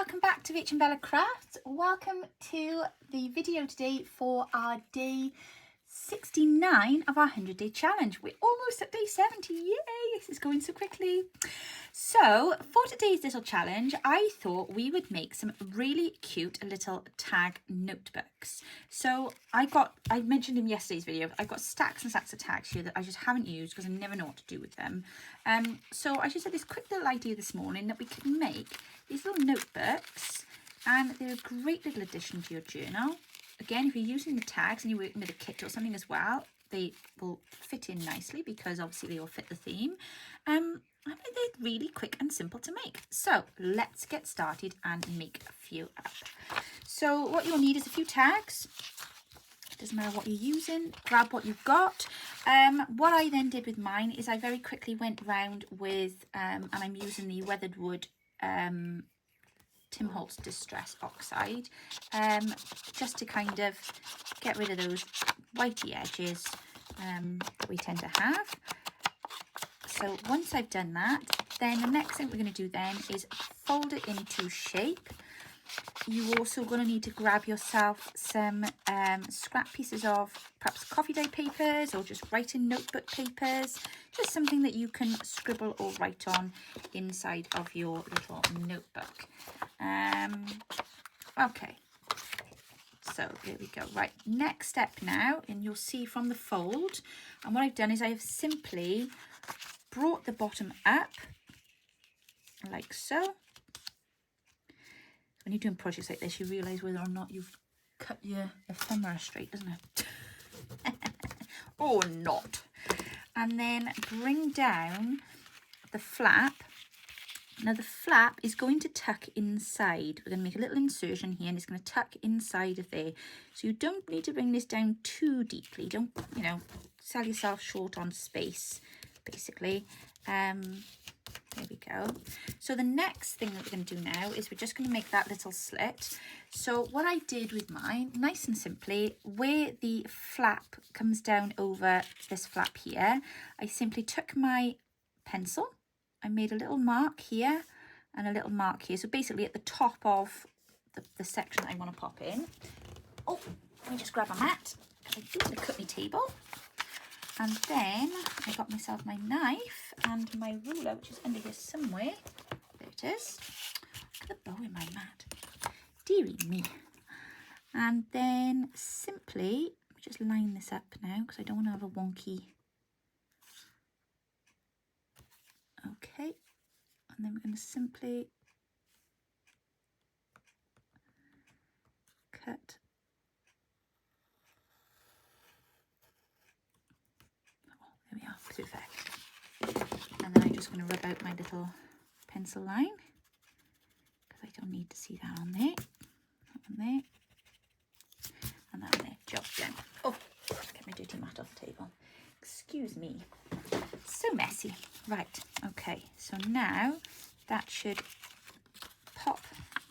welcome back to Rich and Bella Crafts. Welcome to the video today for our day 69 of our 100-day challenge. We're almost at day 70. Yay! This is going so quickly. So for today's little challenge, I thought we would make some really cute little tag notebooks. So I mentioned in yesterday's video, I've got stacks and stacks of tags here that I just haven't used because I never know what to do with them. So I just had this quick little idea this morning that we could make these little notebooks, and they're a great little addition to your journal. Again, if you're using the tags and you're working with a kit or something as well, they will fit in nicely because obviously they will fit the theme. And they're really quick and simple to make. So let's get started and make a few up. So what you'll need is a few tags. Doesn't matter what you're using, grab what you've got. What I then did with mine is I very quickly went round with, and I'm using the weathered wood Tim Holtz Distress Oxide, just to kind of get rid of those whitey edges that we tend to have. So once I've done that, then the next thing we're going to do then is fold it into shape. You're also going to need to grab yourself some scrap pieces of perhaps coffee day papers or just writing notebook papers, just something that you can scribble or write on inside of your little notebook. Okay, so there we go. Right, next step now, and you'll see from the fold, and what I've done is I have simply brought the bottom up like so. When you're doing projects like this, you realise whether or not you've cut your ephemera straight, doesn't it? Or not. And then bring down the flap. Now the flap is going to tuck inside. We're going to make a little insertion here and it's going to tuck inside of there. So you don't need to bring this down too deeply. Don't, you know, sell yourself short on space, basically. There we go. So the next thing that we're going to do now is we're just going to make that little slit. So what I did with mine, nice and simply, where the flap comes down over this flap here, I simply took my pencil. I made a little mark here and a little mark here. So basically at the top of the section that I want to pop in. Oh, let me just grab a mat because I do want to cut my table. And then I got myself my knife and my ruler, which is under here somewhere. There it is. Look at the bow in my mat. Dearie me. And then simply, just line this up now because I don't want to have a wonky. Okay. And then we're going to simply cut. There we are, perfect. And then I'm just going to rub out my little pencil line because I don't need to see that on there. That one there. And that one there. Job done. Oh, get my dirty mat off the table. Excuse me. So messy. Right, okay. So now that should pop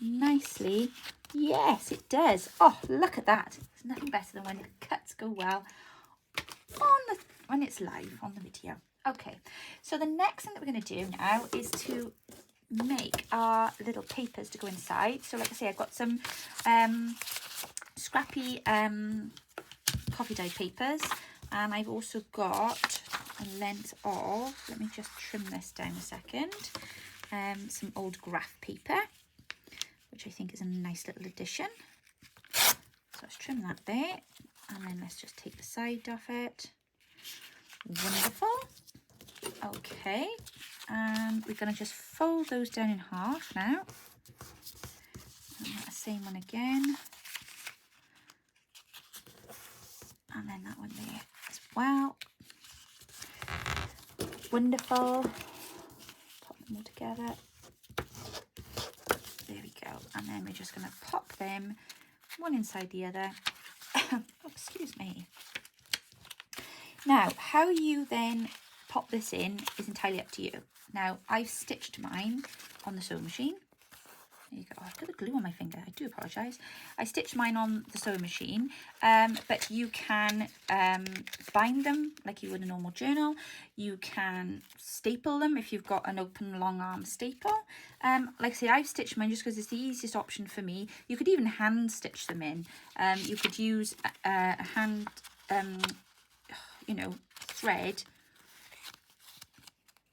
nicely. Yes, it does. Oh, look at that. There's nothing better than when the cuts go well when it's live on the video. Okay, so the next thing that we're going to do now is to make our little papers to go inside. So like I say, I've got some scrappy coffee dye papers, and I've also got a length of, let me just trim this down a second, some old graph paper, which I think is a nice little addition. So let's trim that there, and then let's just take the side off it. Wonderful. Okay, and we're going to just fold those down in half now. And that same one again. And then that one there as well. Wonderful. Pop them all together. There we go. And then we're just going to pop them one inside the other. Oh, excuse me. Now, how you then pop this in is entirely up to you. Now, I've stitched mine on the sewing machine. you go. Oh, I've got the glue on my finger. I do apologise. I stitched mine on the sewing machine, but you can bind them like you would a normal journal. You can staple them if you've got an open long arm staple. Like I say, I've stitched mine just because it's the easiest option for me. You could even hand stitch them in. You could use a hand, you know, thread.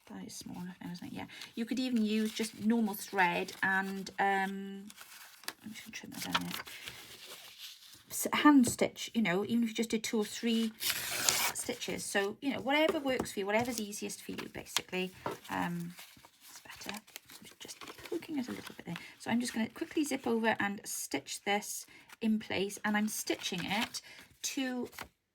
That is small enough now, isn't it? Yeah. You could even use just normal thread and I'm just going to trim that down there. Hand stitch, you know, even if you just did 2 or 3 stitches. So, you know, whatever works for you, whatever's easiest for you, basically. It's better. I'm just poking it a little bit there. So I'm just going to quickly zip over and stitch this in place, and I'm stitching it to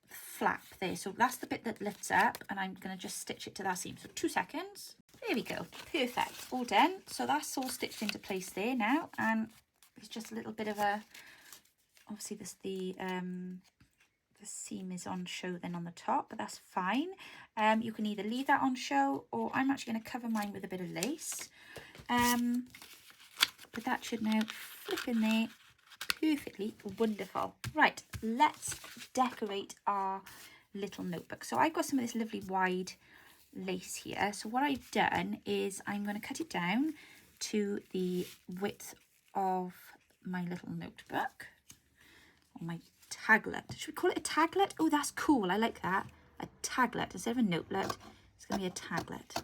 flap there. So that's the bit that lifts up, and I'm going to just stitch it to that seam. So 2 seconds. There we go. Perfect. All done. So that's all stitched into place there now, and it's just a little bit of a, obviously this the seam is on show then on the top, but that's fine. You can either leave that on show, or I'm actually going to cover mine with a bit of lace. But that should now flip in there perfectly wonderful. Right, let's decorate our little notebook. So I've got some of this lovely wide lace here. So what I've done is I'm going to cut it down to the width of my little notebook, or my taglet. Should we call it a taglet? Oh, that's cool. I like that. A taglet instead of a notelet. It's going to be a taglet.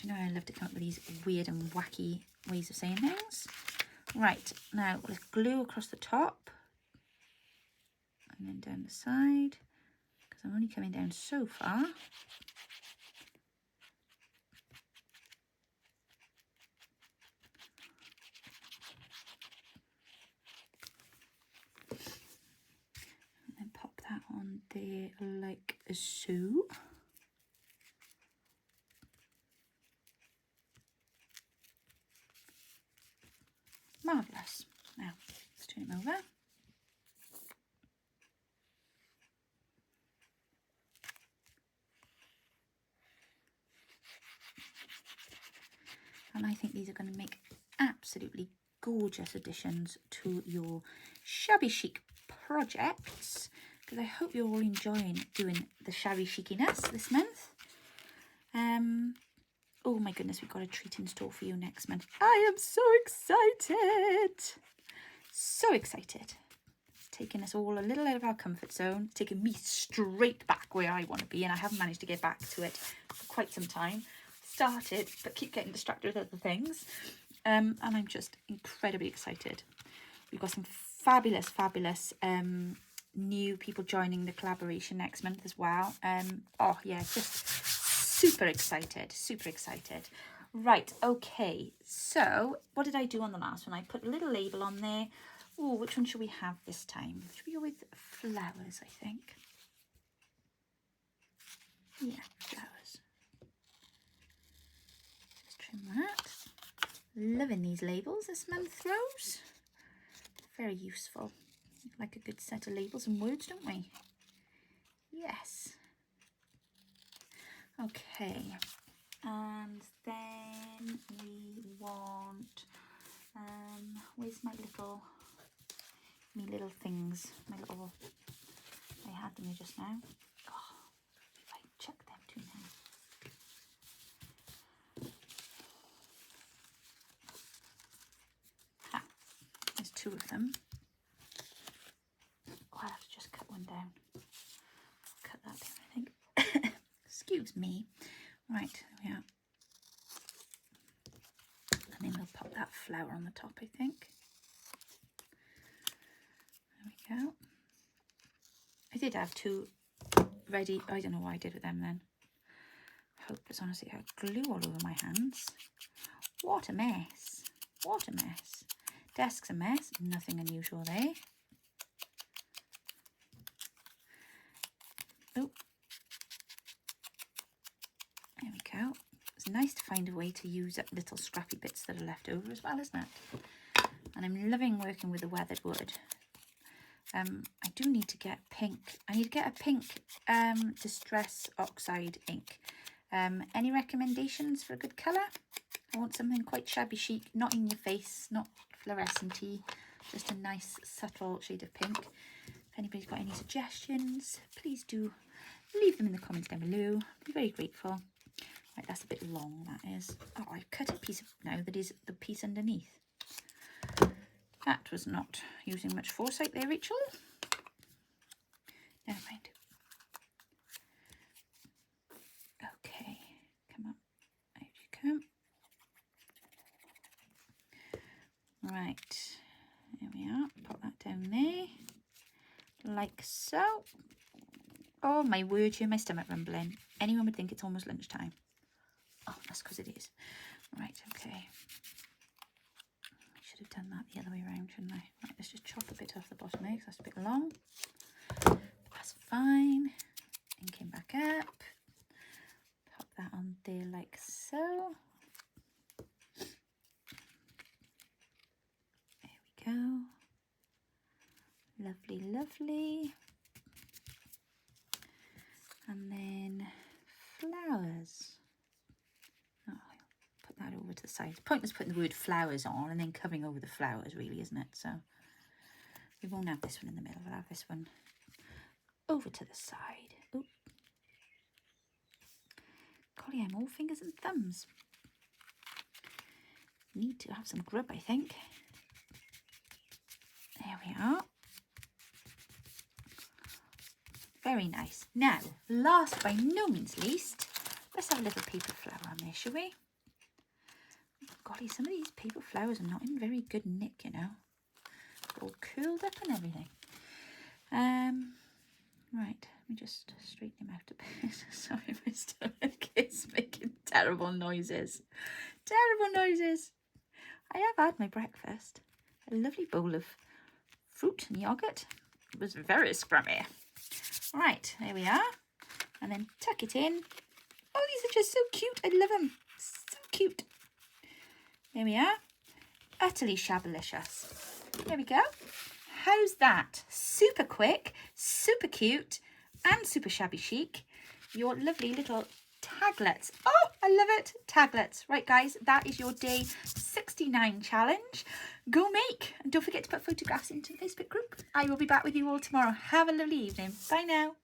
You know, I love to come up with these weird and wacky ways of saying things. Right, now let's glue across the top and then down the side, because I'm only coming down so far. And then pop that on there like so. Marvellous. Now, let's turn him over. And I think these are going to make absolutely gorgeous additions to your shabby chic projects, because I hope you're all enjoying doing the shabby chiciness this month. Oh my goodness, we've got a treat in store for you next month. I am so excited. So excited. It's taken us all a little out of our comfort zone, taking me straight back where I want to be, and I haven't managed to get back to it for quite some time. Started, but keep getting distracted with other things. And I'm just incredibly excited. We've got some fabulous, fabulous new people joining the collaboration next month as well. Oh yeah, just super excited, super excited. Right, okay, so what did I do on the last one? I put a little label on there. Oh, which one should we have this time? Should we go with flowers, I think? Yeah, flowers. Just trim that. Loving these labels this month, Rose. Very useful. Like a good set of labels and words, don't we? Yes. Okay. And then we want, where's my little things, I had them here just now. Oh, if I chuck them too now. Ha, there's 2 of them. Oh, I'll have to just cut one down. I'll cut that down, I think. Excuse me. Right, there we are. And then we'll pop that flower on the top, I think. There we go. I did have 2 ready. I don't know what I did with them then. Hope it's honestly got glue all over my hands. What a mess. What a mess. Desk's a mess. Nothing unusual there. Oh. There we go. It's nice to find a way to use up little scrappy bits that are left over as well, isn't it? And I'm loving working with the weathered wood. I do need to get pink. I need to get a pink Distress Oxide ink. Any recommendations for a good colour? I want something quite shabby chic, not in your face, not fluorescent-y, just a nice subtle shade of pink. If anybody's got any suggestions, please do leave them in the comments down below. I'd be very grateful. Right, that's a bit long, that is. Oh, I've cut a piece now that is the piece underneath. That was not using much foresight there, Rachel. Never mind. Okay, come on. Out you come. Right, there we are. Pop that down there. Like so. Oh my word, hear my stomach rumbling. Anyone would think it's almost lunchtime. Oh, that's because it is. Right, okay. I should have done that the other way around, shouldn't I? Right, let's just chop a bit off the bottom there because that's a bit long. That's fine. And came back up. Pop that on there like so. There we go. Lovely, lovely. And then flowers. Oh, I'll put that over to the side. It's pointless putting the word flowers on and then covering over the flowers, really, isn't it? So we won't have this one in the middle. We'll have this one over to the side. Oh, golly, I'm all fingers and thumbs. Need to have some grub, I think. There we are. Very nice. Now, last but by no means least, let's have a little paper flower on there, shall we? Golly, some of these paper flowers are not in very good nick, you know. All curled up and everything. Right, let me just straighten him out a bit. Sorry, my stomach is making terrible noises. Terrible noises. I have had my breakfast. A lovely bowl of fruit and yoghurt. It was very scrummy. Right, there we are. And then tuck it in. Oh, these are just so cute. I love them. So cute. There we are. Utterly shabalicious. There we go. How's that? Super quick, super cute, and super shabby chic. Your lovely little taglets. Oh, I love it. Taglets. Right, guys, that is your day 69 challenge. Go make. And don't forget to put photographs into the Facebook group. I will be back with you all tomorrow. Have a lovely evening. Bye now.